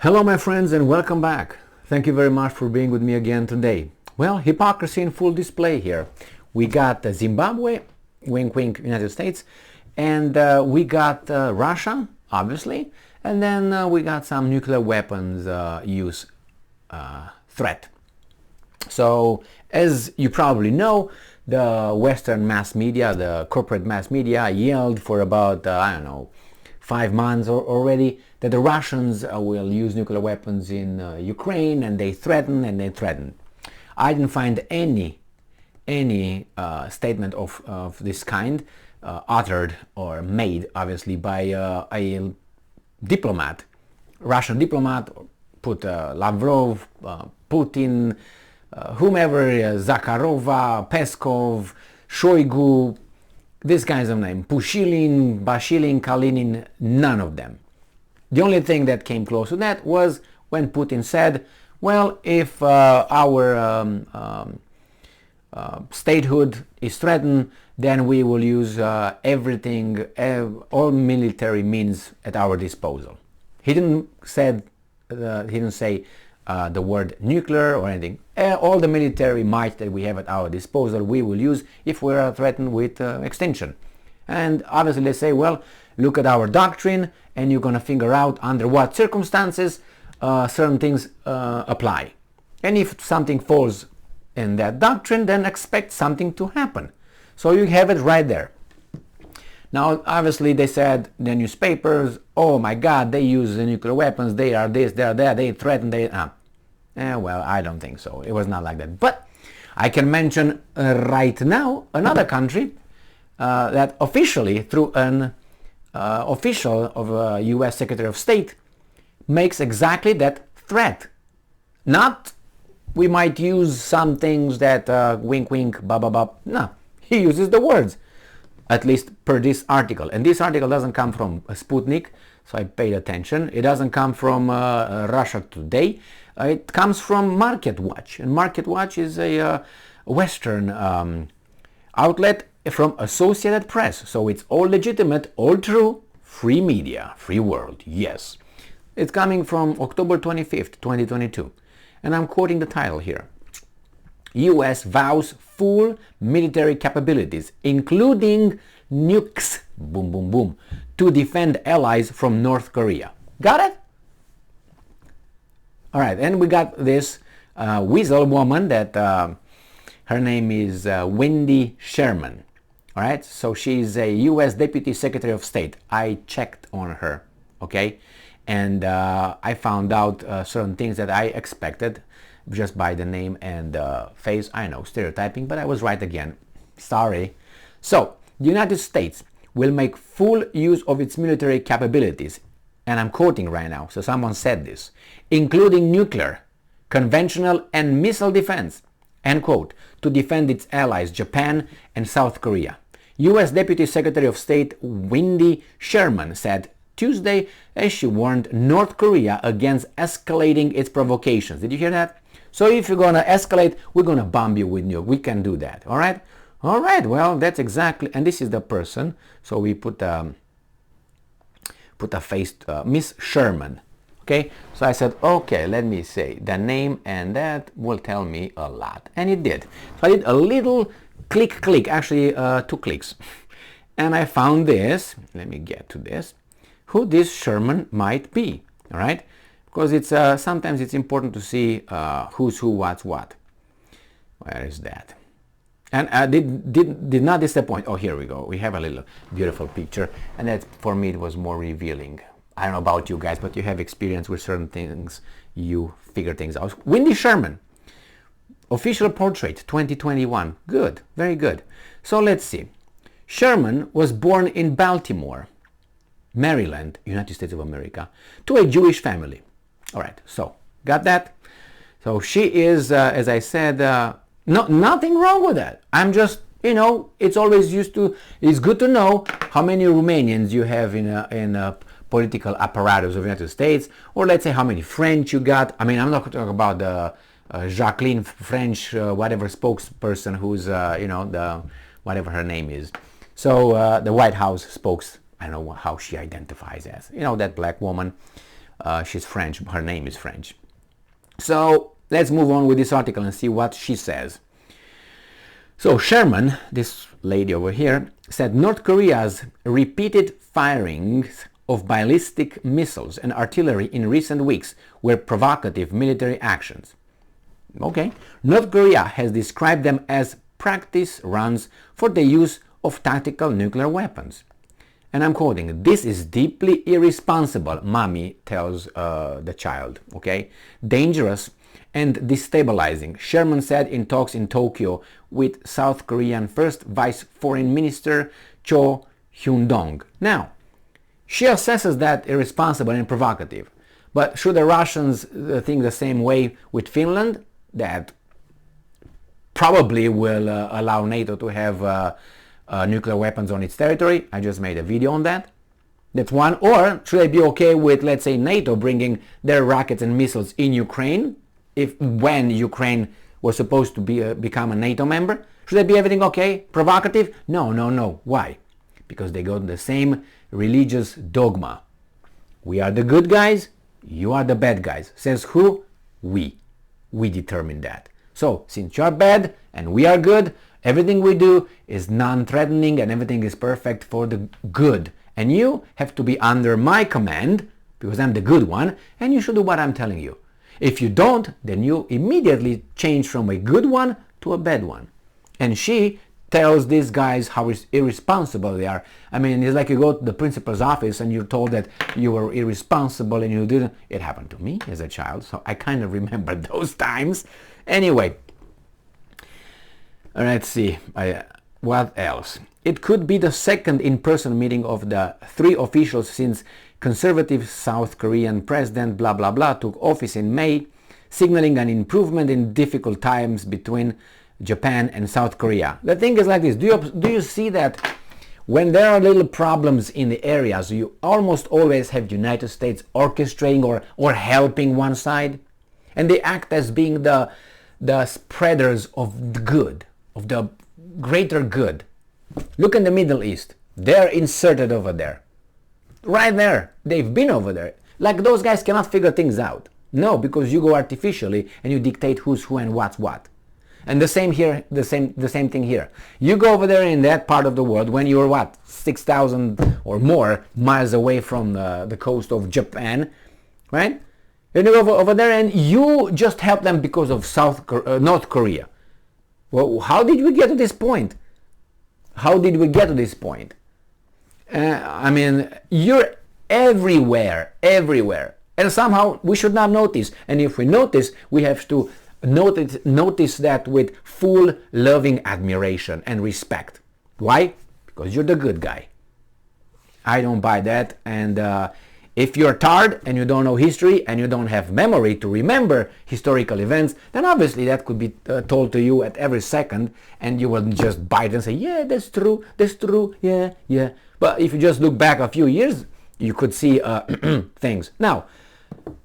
Hello my friends and welcome back. Thank you very much for being with me again today. Well, hypocrisy in full display here. We got Zimbabwe, wink wink, United States, and we got Russia, obviously, and then we got some nuclear weapons use threat. So, as you probably know, the Western mass media, the corporate mass media, yelled for about, 5 months already that the Russians will use nuclear weapons in Ukraine, and they threaten and they threaten. I didn't find any statement of this kind uttered or made, obviously, by a diplomat, Russian diplomat, put Lavrov, Putin, whomever, Zakharova, Peskov, Shoigu, these kinds of names, Pushilin, Bashilin, Kalinin, none of them. The only thing that came close to that was when Putin said, well, if our statehood is threatened, then we will use everything, all military means at our disposal. He didn't say the word nuclear or anything. All the military might that we have at our disposal we will use if we are threatened with extinction. And obviously they say, well, look at our doctrine and you're going to figure out under what circumstances certain things apply. And if something falls in that doctrine, then expect something to happen. So you have it right there. Now, obviously, they said, the newspapers, oh my God, they use the nuclear weapons, they are this, they are that, they threaten, they... well, I don't think so. It was not like that. But I can mention right now another country that officially, through an official of a U.S. Secretary of State, makes exactly that threat. Not, we might use some things that wink, wink, ba, ba, ba. No, he uses the words. At least per this article. And this article doesn't come from Sputnik, so I paid attention. It doesn't come from Russia Today. It comes from Market Watch. And Market Watch is a Western outlet from Associated Press. So it's all legitimate, all true, free media, free world, yes. It's coming from October 25th, 2022. And I'm quoting the title here. U.S. vows full military capabilities, including nukes, boom, boom, boom, to defend allies from North Korea. Got it? All right, and we got this weasel woman that her name is Wendy Sherman. All right, so she's a U.S. Deputy Secretary of State. I checked on her, okay? And I found out certain things that I expected just by the name and face. I know, stereotyping, but I was right again. Sorry. So, the United States will make full use of its military capabilities, and I'm quoting right now, so someone said this, including nuclear, conventional and missile defense, end quote, to defend its allies Japan and South Korea. U.S. Deputy Secretary of State Wendy Sherman said Tuesday as she warned North Korea against escalating its provocations. Did you hear that? So if you're going to escalate, we're going to bomb you with nuke. We can do that. All right? All right. Well, that's exactly. And this is the person. So we put a face, Miss Sherman. Okay? So I said, okay, let me say the name, and that will tell me a lot. And it did. So I did a little click, actually 2 clicks. And I found this. Let me get to this. Who this Sherman might be. All right? Because it's sometimes it's important to see who's who, what's what. Where is that? And did not disappoint. Oh, here we go. We have a little beautiful picture, and that for me it was more revealing. I don't know about you guys, but you have experience with certain things. You figure things out. Wendy Sherman, official portrait, 2021. Good, very good. So let's see. Sherman was born in Baltimore, Maryland, United States of America, to a Jewish family. All right, so got that? So she is, as I said, nothing wrong with that. I'm just, it's always it's good to know how many Romanians you have in a political apparatus of the United States, or let's say how many French you got. I mean, I'm not talking about the Jacqueline French, whatever spokesperson who's, the whatever her name is. So the White House spokes, I don't know how she identifies as, that black woman. She's French. Her name is French. So let's move on with this article and see what she says. So Sherman, this lady over here, said North Korea's repeated firings of ballistic missiles and artillery in recent weeks were provocative military actions. Okay. North Korea has described them as practice runs for the use of tactical nuclear weapons. And I'm quoting, "This is deeply irresponsible," mommy tells the child, okay? "Dangerous and destabilizing," Sherman said in talks in Tokyo with South Korean First Vice Foreign Minister Cho Hyun-dong. Now, she assesses that irresponsible and provocative. But should the Russians think the same way with Finland? That probably will allow NATO to have nuclear weapons on its territory. I just made a video on that. That's one. Or should I be okay with, let's say, NATO bringing their rockets and missiles in Ukraine when Ukraine was supposed to become a NATO member? Should that be everything okay? Provocative? No, no, no. Why? Because they go to the same religious dogma. We are the good guys, you are the bad guys. Says who? We. We determine that. So, since you are bad and we are good, everything we do is non-threatening and everything is perfect for the good. And you have to be under my command, because I'm the good one, and you should do what I'm telling you. If you don't, then you immediately change from a good one to a bad one. And she tells these guys how irresponsible they are. I mean, it's like you go to the principal's office and you're told that you were irresponsible and you didn't. It happened to me as a child, so I kind of remember those times. Anyway, let's see, what else? It could be the second in-person meeting of the three officials since conservative South Korean President blah blah blah took office in May, signaling an improvement in difficult times between Japan and South Korea. The thing is like this, do you see that when there are little problems in the areas, you almost always have United States orchestrating or helping one side, and they act as being the spreaders of the good, of the greater good. Look in the Middle East, they're inserted over there. Right there, they've been over there. Like those guys cannot figure things out. No, because you go artificially and you dictate who's who and what's what. And the same here, the same thing here. You go over there in that part of the world when you're what, 6,000 or more miles away from the coast of Japan, right? And you go over there and you just help them because of North Korea. Well, how did we get to this point? How did we get to this point? I mean, you're everywhere, everywhere. And somehow we should not notice. And if we notice, we have to notice that with full loving admiration and respect. Why? Because you're the good guy. I don't buy that. And if you're tired and you don't know history and you don't have memory to remember historical events, then obviously that could be told to you at every second, and you will just bite and say, yeah, that's true, yeah, yeah. But if you just look back a few years, you could see things. Now,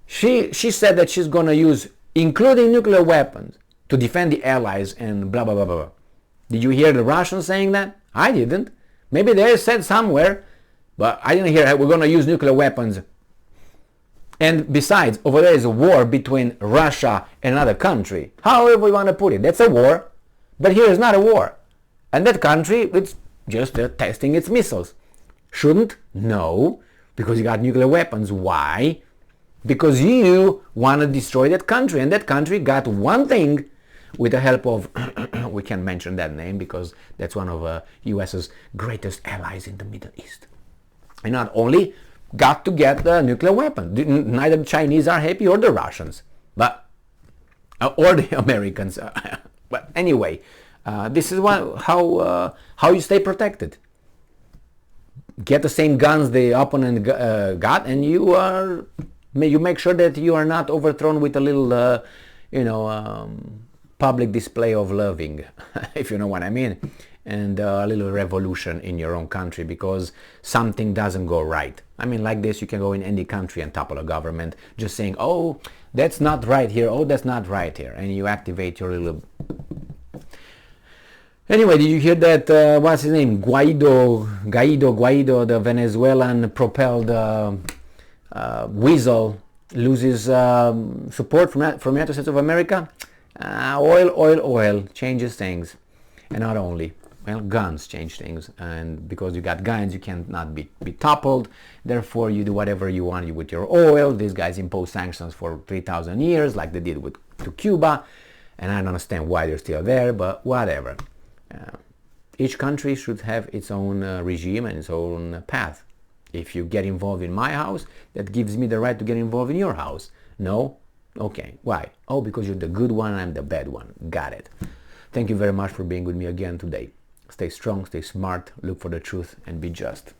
she said that she's going to use, including nuclear weapons, to defend the allies and blah, blah, blah, blah. Did you hear the Russians saying that? I didn't. Maybe they said somewhere, but I didn't hear we're going to use nuclear weapons. And besides, over there is a war between Russia and another country. However we want to put it, that's a war. But here is not a war. And that country, it's just testing its missiles. Shouldn't? No. Because you got nuclear weapons. Why? Because you want to destroy that country. And that country got one thing with the help of, we can't mention that name because that's one of US's greatest allies in the Middle East. And not only got to get the nuclear weapon. Neither the Chinese are happy or the Russians, but or the Americans. But anyway, this is how you stay protected. Get the same guns the opponent got, and you make sure that you are not overthrown with a little, public display of loving, if you know what I mean, and a little revolution in your own country because something doesn't go right. I mean, like this, you can go in any country and topple a government just saying, oh, that's not right here, oh, that's not right here, and you activate your little... Anyway, did you hear that, what's his name, Guaido, the Venezuelan propelled weasel loses support from the United States of America, oil changes things. And not only, well, guns change things, and because you got guns, you cannot be toppled. Therefore, you do whatever you want with your oil. These guys impose sanctions for 3,000 years, like they did to Cuba, and I don't understand why they're still there, but whatever. Each country should have its own regime and its own path. If you get involved in my house, that gives me the right to get involved in your house. No? Okay. Why? Oh, because you're the good one and I'm the bad one. Got it. Thank you very much for being with me again today. Stay strong, stay smart, look for the truth, and be just.